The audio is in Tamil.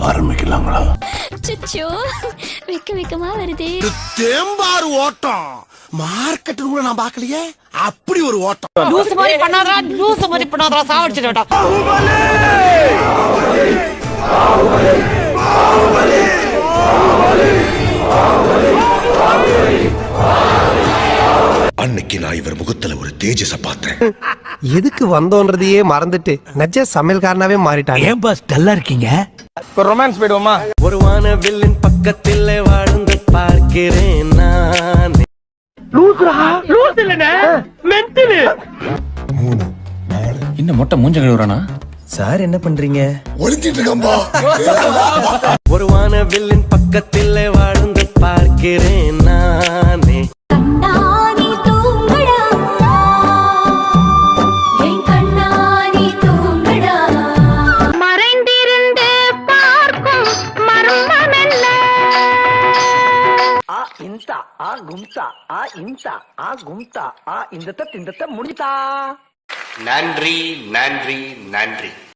ஆரம்பிக்கலாங்களா? சுச்சோ வெக்கமா வருதே. தேம்பாறு ஓட்டம் மார்க்கெட் கூட நான் பார்க்கலையே. அப்படி ஒரு ஓட்டம். லூஸ் மாதிரி பண்ணாதடா சாவடிச்சிடடா. அன்னைக்கு நான் இவர் முகத்துல ஒரு தேஜஸ பார்த்தேன். எதுக்கு வந்தோன்றதையே மறந்துட்டு நஜ சமையல்காரனாவே மாறிட்டாங்க. ஏன் பாஸ் டல்லா இருக்கீங்க? இப்ப ரொமான்ஸ் போயிடுவோமா? ஒரு வானவில்லின் பக்கத்தில் வாழ்ந்து பார்க்கிறேன் நான். இன்னும் மொட்டை மூஞ்ச கழுவுறானா? சார் என்ன பண்றீங்க? ஒளிஞ்சிட்டு இருக்கம்பா. ஒரு வானவில்லின் பக்கத்தில் வாழ்ந்து பார்க்கிறேன் நானே. கண்ணாடி தூங்கடா என் கண்ணாடி தூங்கடா. மறைந்திருந்து பார்க்கும் மர்மமெல்ல. ஆ இன்சா ஆ கும்சா ஆ இன்சா ஆ கும்சா ஆ இந்த திண்டத்தை முடித்தா. நன்றி நன்றி நன்றி.